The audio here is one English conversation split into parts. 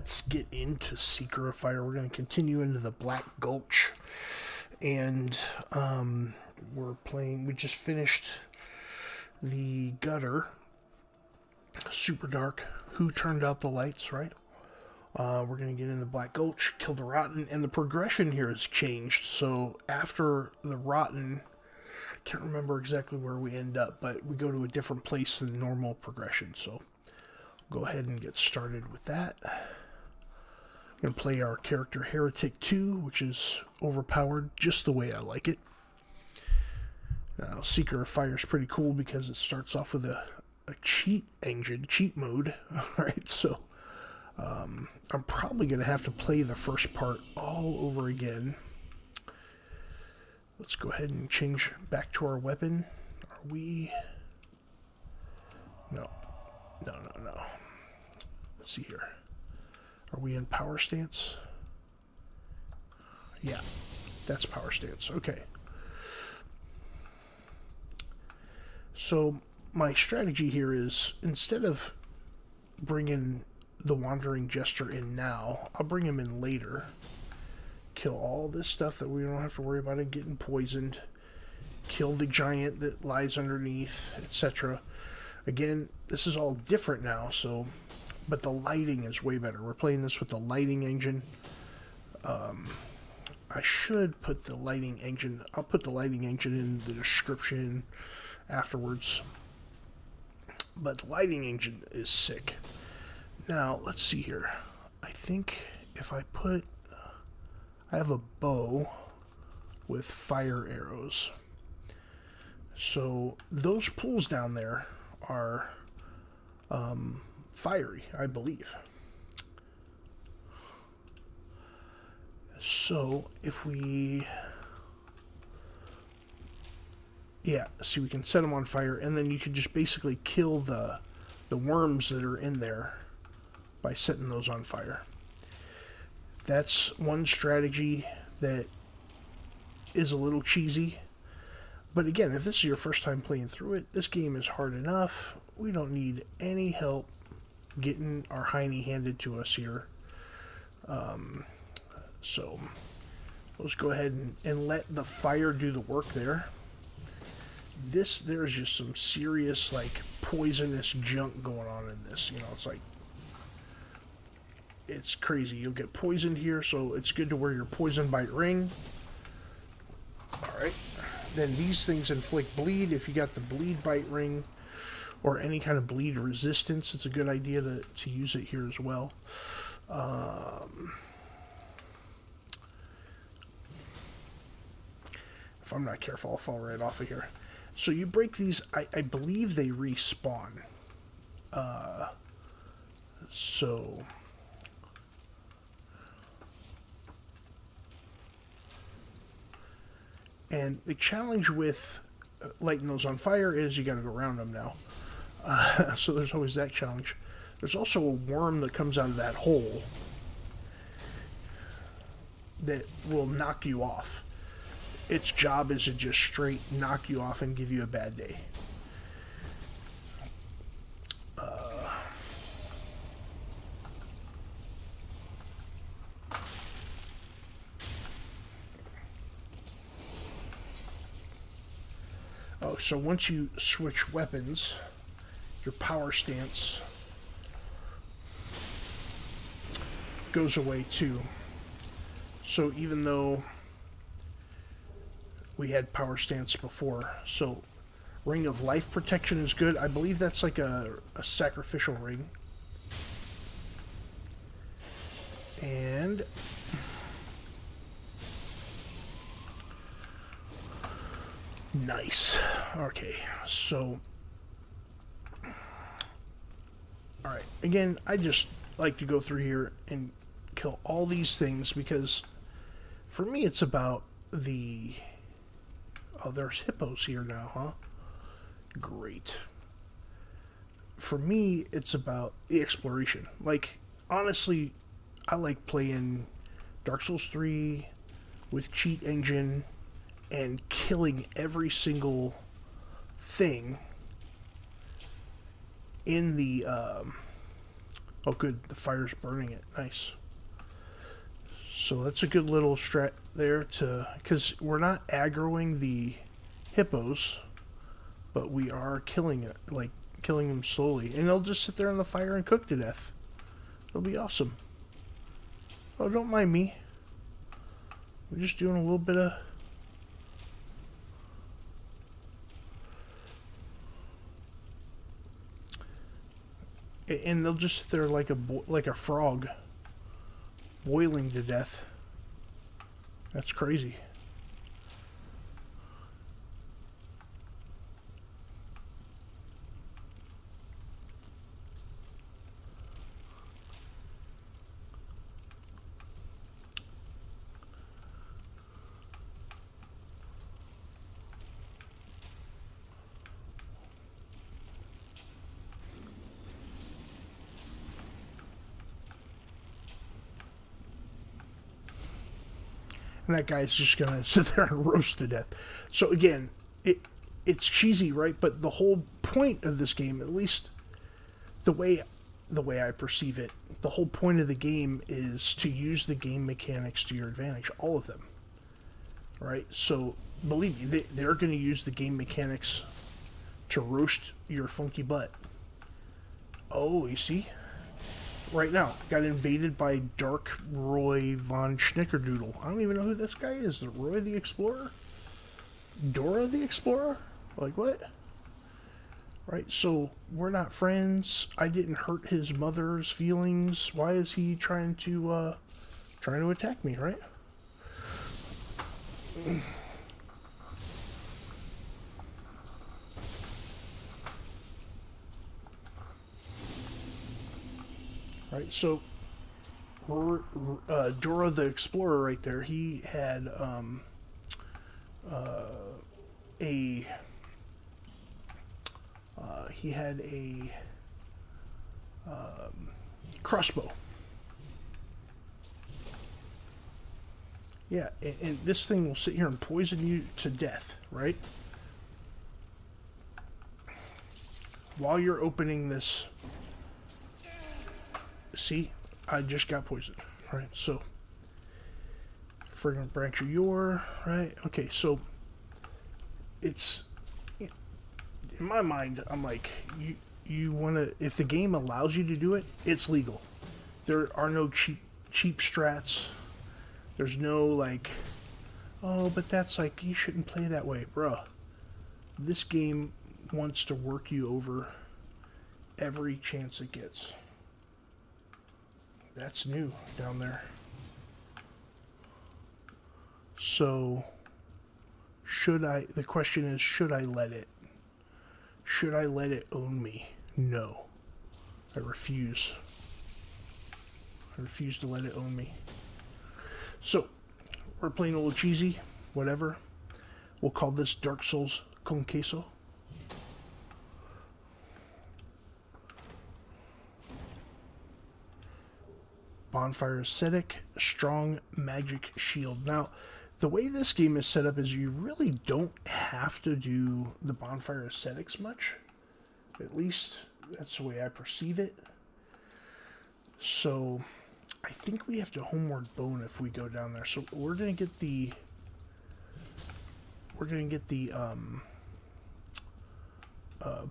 let's get into Seeker of Fire. We're going to continue into the Black Gulch. And we just finished the Gutter. Super dark. Who turned out the lights, right? We're going to get into Black Gulch, kill the Rotten, and the progression here has changed. So after the Rotten, I can't remember exactly where we end up, but we go to a different place than normal progression. So go ahead and get started with that. I'm going to play our character Heretic 2, which is overpowered just the way I like it. Now, Seeker of Fire is pretty cool because it starts off with a cheat mode. Alright, so I'm probably going to have to play the first part all over again. Let's go ahead and change back to our weapon. Are we... No. Let's see here. Are we in power stance? Yeah, that's power stance. Okay. So my strategy here is, instead of bringing the Wandering Jester in now, I'll bring him in later. Kill all this stuff that we don't have to worry about it getting poisoned. Kill the giant that lies underneath, etc. Again, this is all different now, so... But the lighting is way better. We're playing this with the lighting engine. I should put the lighting engine... I'll put the lighting engine in the description afterwards. But the lighting engine is sick. Now, let's see here. I think if I put... I have a bow with fire arrows. So those pools down there are fiery, I believe. So if we... Yeah, see, we can set them on fire, and then you can just basically kill the worms that are in there by setting those on fire. That's one strategy that is a little cheesy. But again, if this is your first time playing through it, this game is hard enough. We don't need any help getting our hiney handed to us here. So let's go ahead and let the fire do the work there. There's just some serious, like, poisonous junk going on in this. You know, it's like... It's crazy. You'll get poisoned here, so it's good to wear your poison bite ring. Alright. Then these things inflict bleed. If you got the bleed bite ring or any kind of bleed resistance, it's a good idea to use it here as well. If I'm not careful, I'll fall right off of here. So you break these, I believe they respawn. So... And the challenge with lighting those on fire is you gotta go around them now. So there's always that challenge. There's also a worm that comes out of that hole that will knock you off. Its job is to just straight knock you off and give you a bad day. So once you switch weapons, your power stance goes away too. So even though we had power stance before, so Ring of Life Protection is good. I believe that's like a sacrificial ring. And... Nice. Okay, so... Alright, again, I just like to go through here and kill all these things because for me it's about the... Oh, there's hippos here now, huh? Great. For me, it's about the exploration. Like, honestly, I like playing Dark Souls 3 with cheat engine and killing every single thing in the Oh, good. The fire's burning it. Nice. So that's a good little strat there to... Because we're not aggroing the hippos, but we are killing it. Like, killing them slowly. And they'll just sit there in the fire and cook to death. It'll be awesome. Oh, don't mind me. We're just doing a little bit of... And they'll just sit there like a frog, boiling to death. That's crazy. And that guy's just gonna sit there and roast to death. So again, it's cheesy, right? But the whole point of this game, at least the way I perceive it, the whole point of the game is to use the game mechanics to your advantage, all of them, right? So believe me, they're going to use the game mechanics to roast your funky butt. Oh, you see? Right now, got invaded by Dark Roy von Schnickerdoodle. I don't even know who this guy is. Roy the Explorer? Dora the Explorer? Like what? Right, so we're not friends. I didn't hurt his mother's feelings. Why is he trying to attack me, right? Right, so Dora the Explorer right there, he had a crossbow. Yeah, and this thing will sit here and poison you to death, right? While you're opening this... See, I just got poisoned, right? So, fragrant branch of yore, right? Okay, so it's in my mind. I'm like, you want to, if the game allows you to do it, it's legal. There are no cheap strats. There's no like, oh, but that's like you shouldn't play that way, bruh. This game wants to work you over every chance it gets. That's new down there. So, the question is, should I let it? Should I let it own me? No. I refuse. I refuse to let it own me. So, we're playing a little cheesy, whatever. We'll call this Dark Souls con queso. Bonfire Ascetic, Strong Magic Shield. Now, the way this game is set up is you really don't have to do the Bonfire Ascetics much. At least, that's the way I perceive it. So, I think we have to Homeward Bone if we go down there. So, we're going to get the...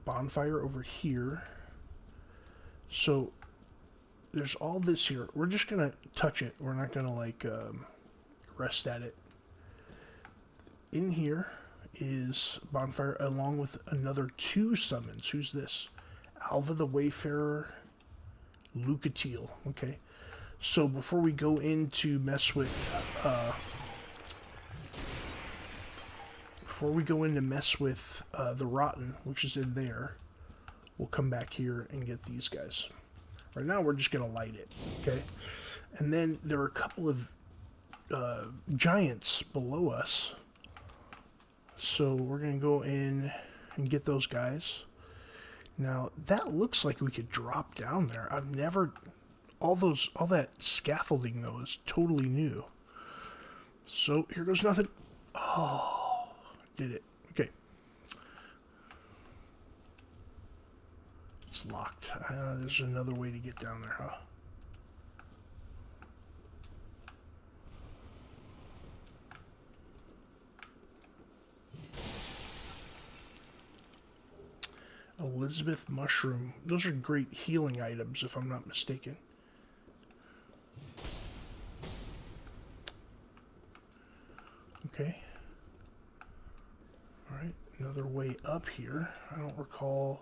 bonfire over here. So... there's all this here. We're just going to touch it. We're not going to, like, rest at it. In here is Bonfire, along with another 2 summons. Who's this? Alva the Wayfarer, Lucatiel. Okay. So, before we go in to mess with... the Rotten, which is in there, we'll come back here and get these guys. Right now, we're just going to light it, okay? And then there are a couple of giants below us. So we're going to go in and get those guys. Now, that looks like we could drop down there. I've never... All that scaffolding, though, is totally new. So, here goes nothing. Oh, did it. Okay. it's locked. There's another way to get down there, huh? Elizabeth mushroom. Those are great healing items, if I'm not mistaken. Okay. Alright, another way up here. I don't recall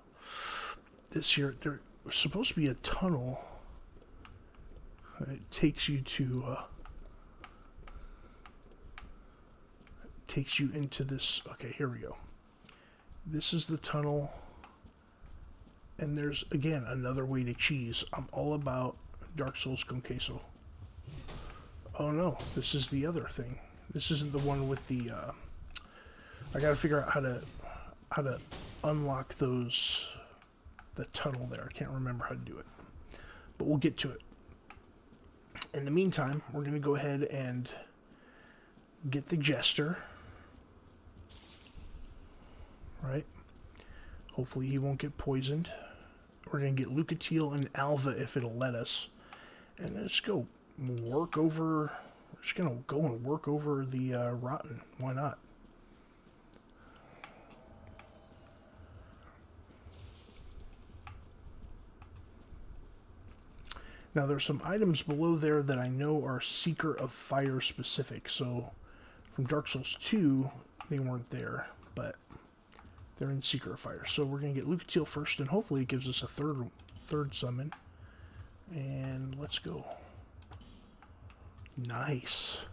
this here. There was supposed to be a tunnel. It takes you to takes you into this. Okay, here we go. This is the tunnel. And there's, again, another way to cheese. I'm all about Dark Souls con queso. Oh no, this is the other thing. This isn't the one with the, I gotta figure out how to unlock those, the tunnel there. I can't remember how to do it. But we'll get to it. In the meantime, we're gonna go ahead and get the Jester. Right? Hopefully he won't get poisoned. We're going to get Lucatiel and Alva if it'll let us. And let's go work over... We're just going to go and work over the Rotten. Why not? Now there's some items below there that I know are Seeker of Fire specific. So from Dark Souls 2, they weren't there. But... they're in Seeker of Fire. So we're going to get Lucatiel first, and hopefully it gives us a third summon. And let's go. Nice.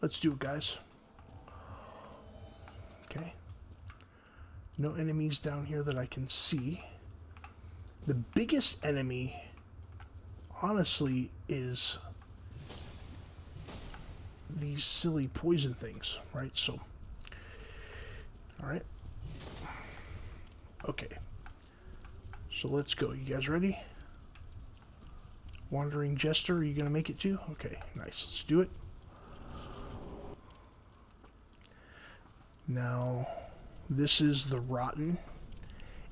Let's do it, guys. Okay. No enemies down here that I can see. The biggest enemy, honestly, is these silly poison things, right? So... alright. Okay. So let's go. You guys ready? Wandering Jester, are you going to make it too? Okay, nice. Let's do it. Now, this is the Rotten.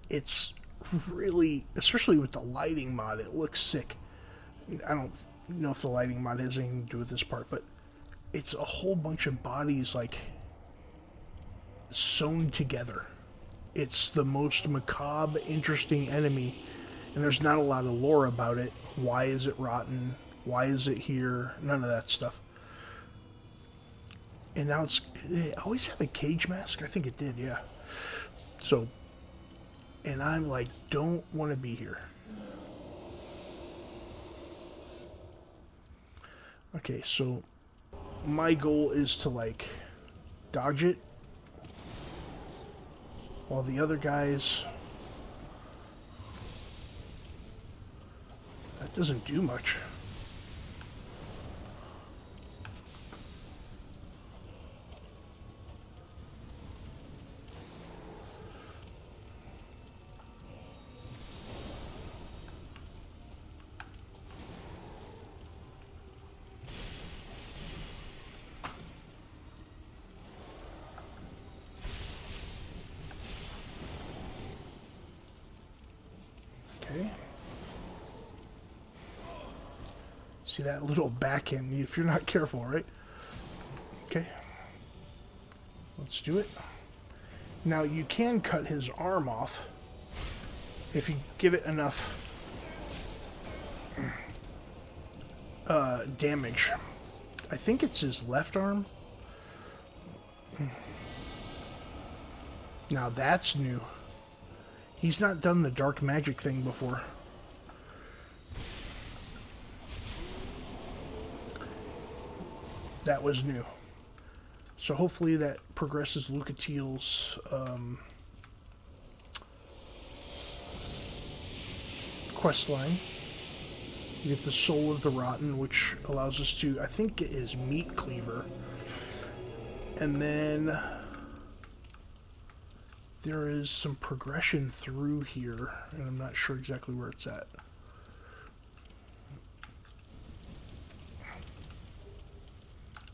It's really, especially with the lighting mod, it looks sick. I don't know if the lighting mod has anything to do with this part, but it's a whole bunch of bodies, like... sewn together. It's the most macabre, interesting enemy, and there's not a lot of lore about it. Why is it rotten? Why is it here? None of that stuff. And now it always have a cage mask? I think it did, yeah. So, and I'm like, don't want to be here. Okay, so my goal is to, like, dodge it, while the other guys... that doesn't do much. Okay. See that little back end if you're not careful, right? Okay. Let's do it. Now you can cut his arm off if you give it enough damage. I think it's his left arm. Now that's new. He's not done the dark magic thing before. That was new. So hopefully that progresses Lucatiel's quest line. You get the Soul of the Rotten, which allows us to, I think, get his Meat Cleaver. And then there is some progression through here, and I'm not sure exactly where it's at.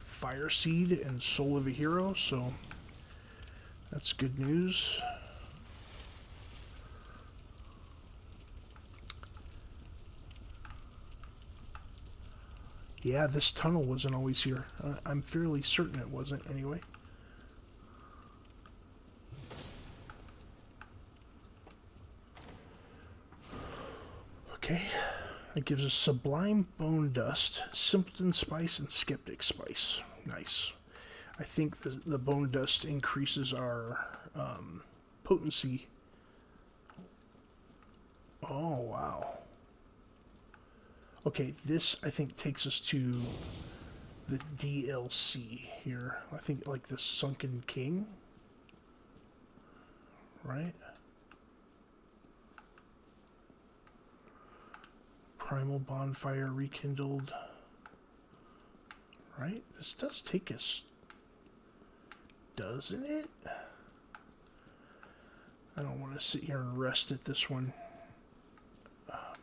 Fire Seed and Soul of a Hero, so that's good news. Yeah, this tunnel wasn't always here. I'm fairly certain it wasn't, anyway. Okay. It gives us Sublime Bone Dust, Simpleton Spice, and Skeptic Spice. Nice. I think the Bone Dust increases our potency. Oh, wow. Okay, this, I think, takes us to the DLC here. I think, like, the Sunken King. Right? Primal Bonfire Rekindled. Right? This does take us, doesn't it? I don't want to sit here and rest at this one.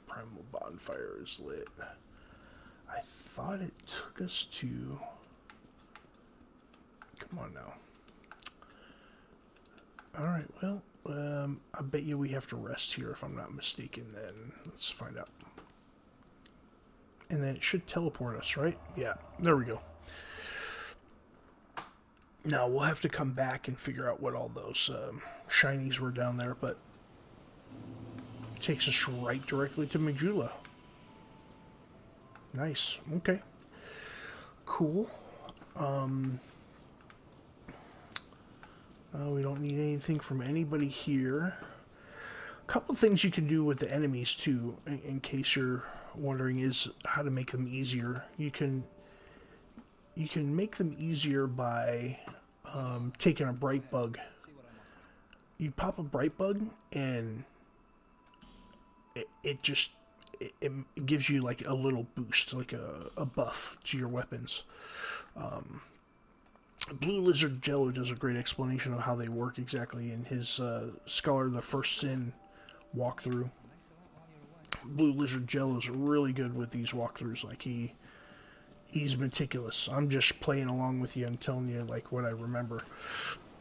Primal Bonfire is lit. I thought it took us to... Come on now. Alright, well, I bet you we have to rest here if I'm not mistaken then. Let's find out. And then it should teleport us, right? Yeah, there we go. Now, we'll have to come back and figure out what all those shinies were down there, but it takes us right directly to Majula. Nice. Okay. Cool. We don't need anything from anybody here. A couple things you can do with the enemies, too, in case you're wondering, is how to make them easier. You can make them easier by taking a bright bug. You pop a bright bug and it just gives you like a little boost, like a buff to your weapons. Blue Lizard Jello does a great explanation of how they work exactly in his Scholar of the First Sin walkthrough. Blue Lizard Jello is really good with these walkthroughs. Like he's meticulous. I'm just playing along with you and telling you like what I remember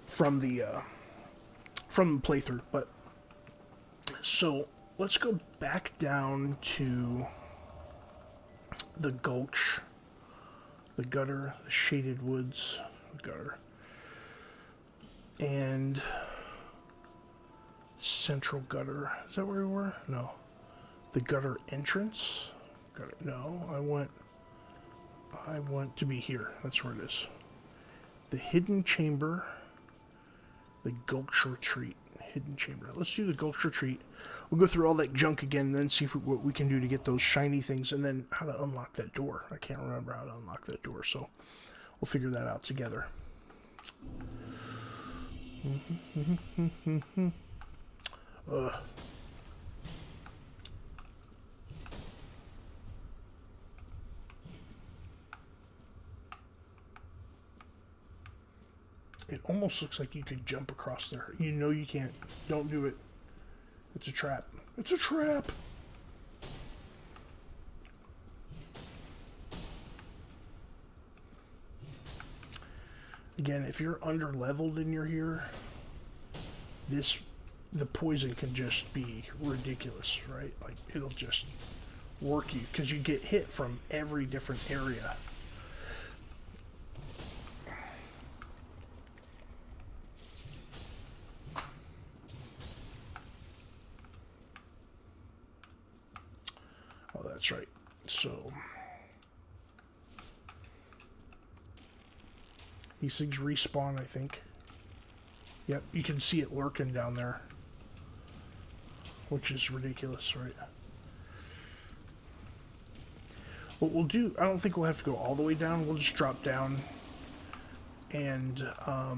from the playthrough. But so let's go back down to the Gulch, the gutter, the shaded woods, the gutter, and central gutter. Is that where we were? No. The gutter entrance? Gutter. No, I want to be here. That's where it is. The hidden chamber. The Gulch retreat. Hidden chamber. Let's do the Gulch retreat. We'll go through all that junk again and then see what we can do to get those shiny things and then how to unlock that door. I can't remember how to unlock that door, so we'll figure that out together. It almost looks like you could jump across there. You know you can't. Don't do it. It's a trap. It's a trap! Again, if you're under-leveled and you're here, the poison can just be ridiculous, right? Like, it'll just work you, because you get hit from every different area. Oh, that's right. So these things respawn, I think. Yep, you can see it lurking down there, which is ridiculous, right? What we'll do, I don't think we'll have to go all the way down. We'll just drop down and I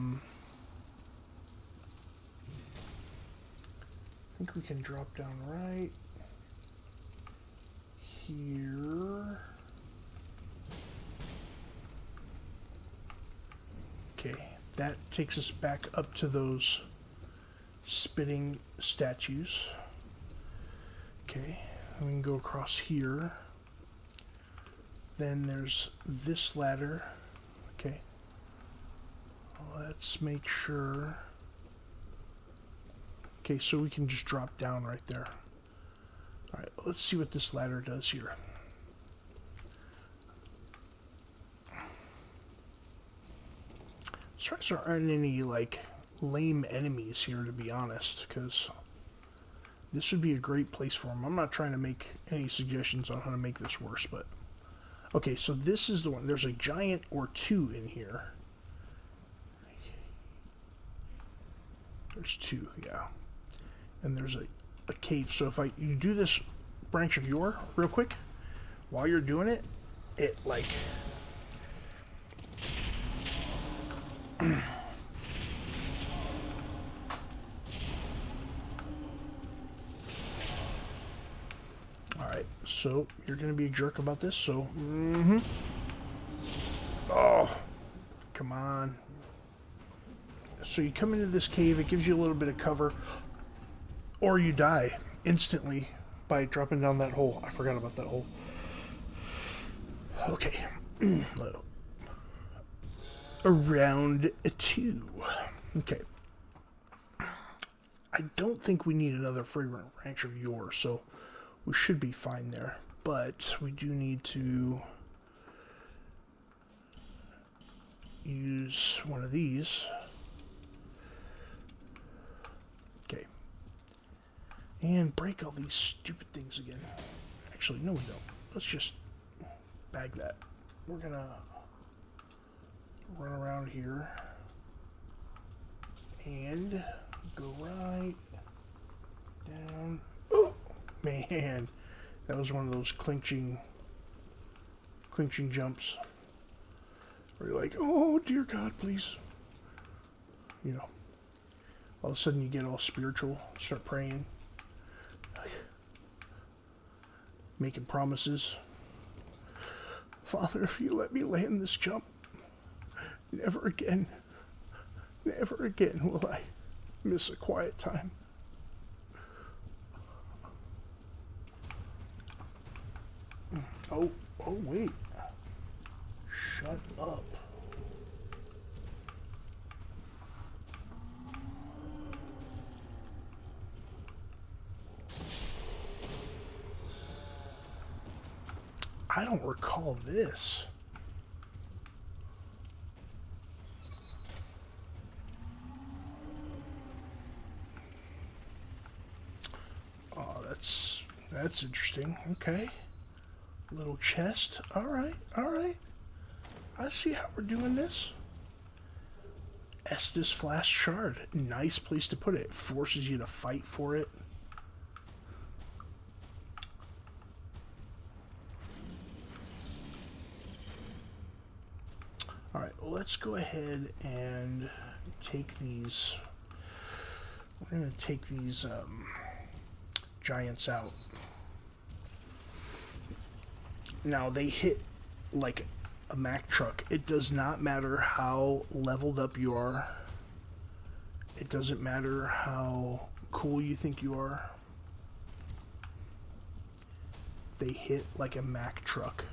think we can drop down right here. Okay, that takes us back up to those spitting statues. Okay, we can go across here. Then there's this ladder. Okay, let's make sure. Okay, so we can just drop down right there. Alright, let's see what this ladder does here. surprised there aren't any, like, lame enemies here, to be honest, because this would be a great place for them. I'm not trying to make any suggestions on how to make this worse, but... Okay, so this is the one. There's a giant or two in here. There's two, yeah. And there's a cave. So if you do this branch of yore real quick, while you're doing it, it, like... Alright, so you're going to be a jerk about this, so... Oh, come on. So you come into this cave, it gives you a little bit of cover, or you die instantly by dropping down that hole. I forgot about that hole. Okay. Round 2. Okay. I don't think we need another fragrant branch of yore, so we should be fine there. But we do need to use one of these. Okay. And break all these stupid things again. Actually, no we don't. Let's just bag that. We're gonna run around here and go right down. Oh man, that was one of those clinching jumps where you're like, oh dear God, please. You know, all of a sudden you get all spiritual, start praying, making promises. Father, if you let me land this jump, never again will I miss a quiet time. Oh, wait. Shut up. I don't recall this. Oh, that's interesting. Okay. Little chest. All right. I see how we're doing this. Estus Flask Shard. Nice place to put it. Forces you to fight for it. Alright, well, let's go ahead and take these. We're going to take these giants out. Now, they hit like a Mack truck. It does not matter how leveled up you are. It doesn't matter how cool you think you are. They hit like a Mack truck.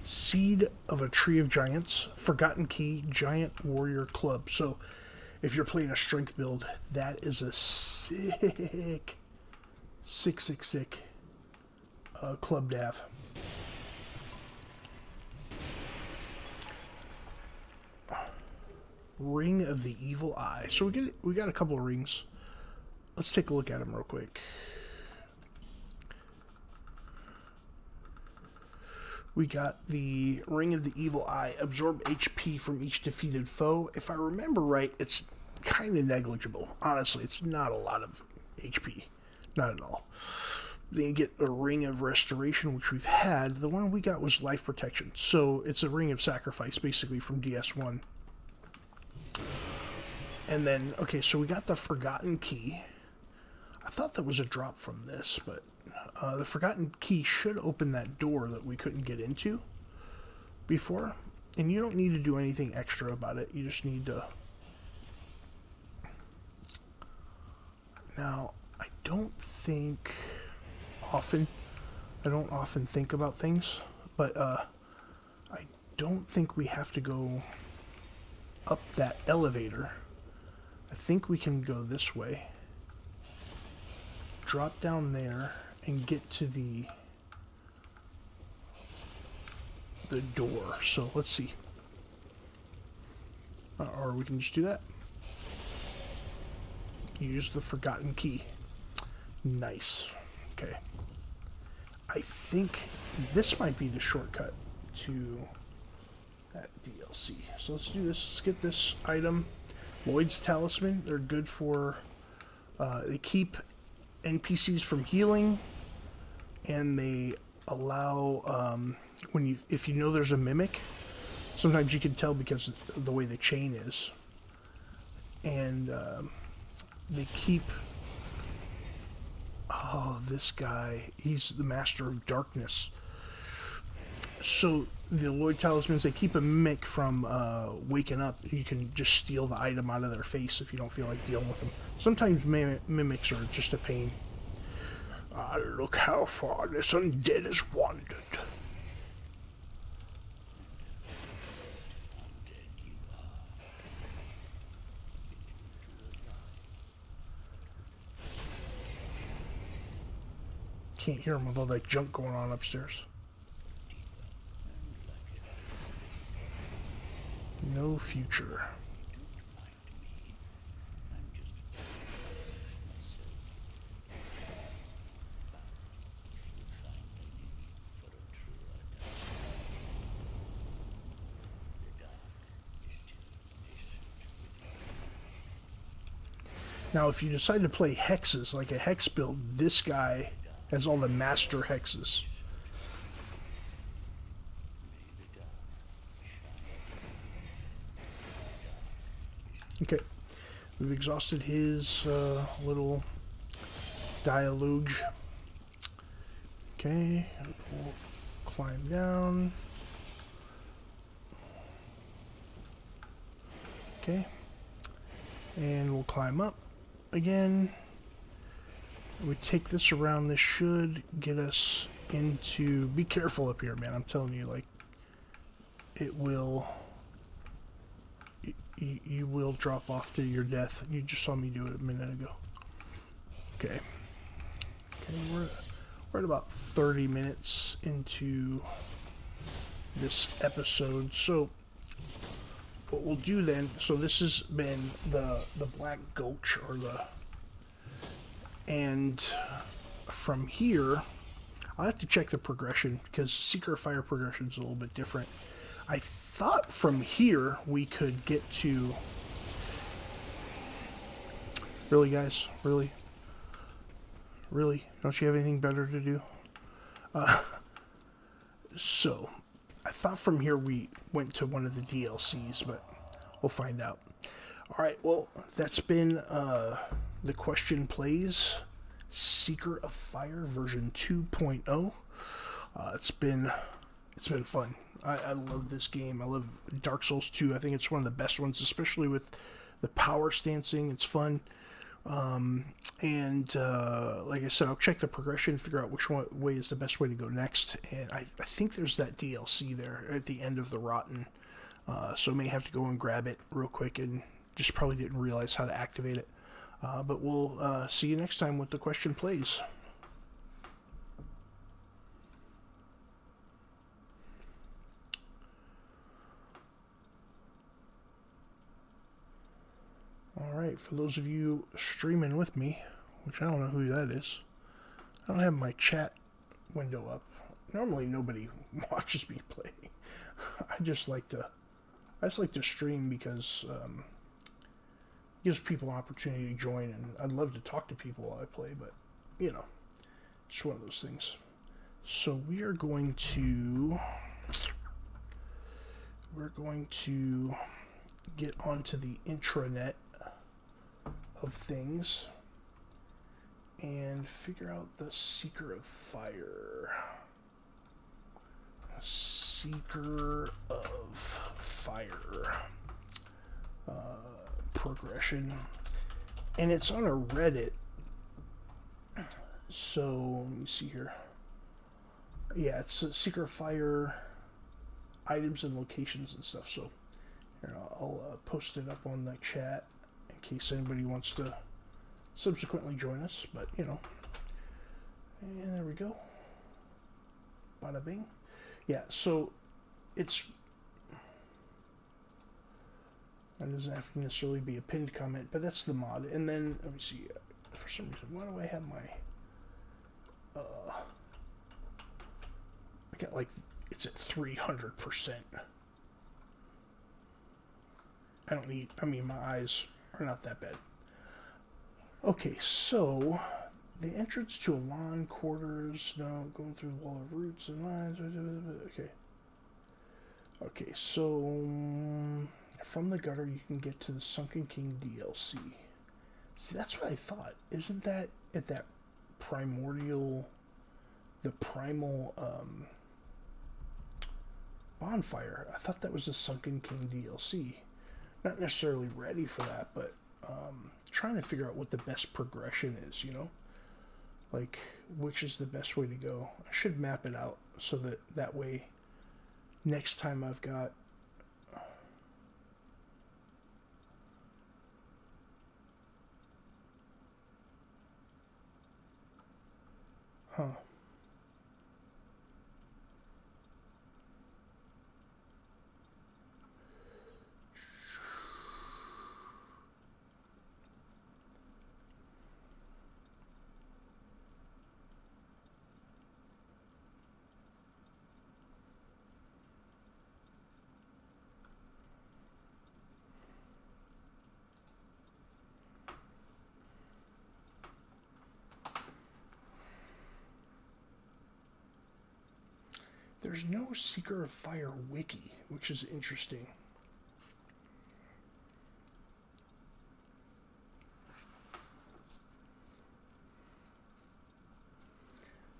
Seed of a Tree of Giants, Forgotten Key, Giant Warrior Club. So if you're playing a strength build, that is a sick club to have. Ring of the Evil Eye. So we got a couple of rings. Let's take a look at them real quick. We got the Ring of the Evil Eye. Absorb HP from each defeated foe. If I remember right, it's kind of negligible. Honestly, it's not a lot of HP. Not at all. Then you get a Ring of Restoration, which we've had. The one we got was Life Protection. So it's a Ring of Sacrifice, basically, from DS1. And then, okay, so we got the Forgotten Key. I thought that was a drop from this, but the Forgotten Key should open that door that we couldn't get into before. And you don't need to do anything extra about it. You just need to... Now, I don't think often think about things, but I don't think we have to go up that elevator. I think we can go this way, drop down there, and get to the door. So let's see. Or we can just do that. Use the forgotten key. Nice. Okay. I think this might be the shortcut to that DLC. So let's do this. Let's get this item. Lloyd's Talisman. They're good for... they keep NPCs from healing, and they allow... if you know there's a mimic, sometimes you can tell because of the way the chain is. And they keep... Oh, this guy, he's the master of darkness. So the Lloyd Talismans, they keep a mimic from waking up. You can just steal the item out of their face if you don't feel like dealing with them. Sometimes mimics are just a pain. Look how far this undead has wandered. Can't hear him with all that junk going on upstairs. No future. Now, if you decide to play hexes, like a hex build, this guy has all the master hexes. Okay, we've exhausted his little dialogue. Okay, we'll climb down. Okay, and we'll climb up again. We take this around. This should get us into... Be careful up here, man. I'm telling you, like, it will... You will drop off to your death. You just saw me do it a minute ago. Okay. Okay, we're at about 30 minutes into this episode. So, what we'll do then... So, this has been the Black Gulch, or the... And from here, I'll have to check the progression, because Seeker of Fire progression is a little bit different. I thought from here we could get to... Really, guys? Really? Really? Don't you have anything better to do? So, I thought from here we went to one of the DLCs, but we'll find out. Alright, well, that's been... TheQuestion Plays Seeker of Fire version 2.0. It's been fun. I love this game. I love Dark Souls 2. I think it's one of the best ones, especially with the power stancing. It's fun. And like I said, I'll check the progression, figure out which way is the best way to go next. And I think there's that DLC there at the end of the Rotten. So I may have to go and grab it real quick, and just probably didn't realize how to activate it. But we'll see you next time with TheQuestion Plays. Alright, for those of you streaming with me, which I don't know who that is, I don't have my chat window up. Normally nobody watches me play. I just like to stream because gives people an opportunity to join, and I'd love to talk to people while I play, but, you know, it's one of those things. So we are going to get onto the intranet of things and figure out the Seeker of Fire. Seeker of Fire. Progression, and it's on a Reddit, So let me see here. Yeah, it's secret fire items and locations and stuff. So here, I'll post it up on the chat in case anybody wants to subsequently join us. But you know, and there we go. Bada bing. Yeah, so it's, that doesn't have to necessarily be a pinned comment, but that's the mod. And then let me see. For some reason, why do I have my? I got like it's at 300%. I don't need. I mean, my eyes are not that bad. Okay, so the entrance to a lawn quarters. No, going through the wall of roots and lines. Okay. Okay, so from the gutter you can get to the Sunken King DLC. See, that's what I thought. Isn't that at that primordial, the primal bonfire? I thought that was the Sunken King DLC. Not necessarily ready for that, but trying to figure out what the best progression is, you know? Like, which is the best way to go. I should map it out so that way next time I've got... Huh. There's no Seeker of Fire wiki, which is interesting.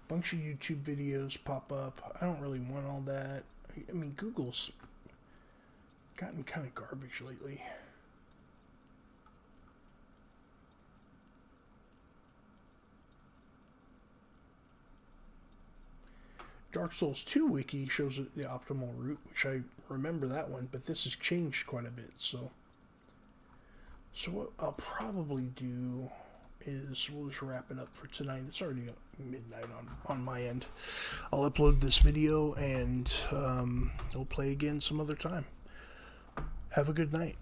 Bunch of YouTube videos pop up. I don't really want all that. I mean, Google's gotten kind of garbage lately. Dark Souls 2 wiki shows the optimal route, which I remember that one, but this has changed quite a bit, so what I'll probably do is we'll just wrap it up for tonight. It's already midnight on my end. I'll upload this video and we'll play again some other time. Have a good night.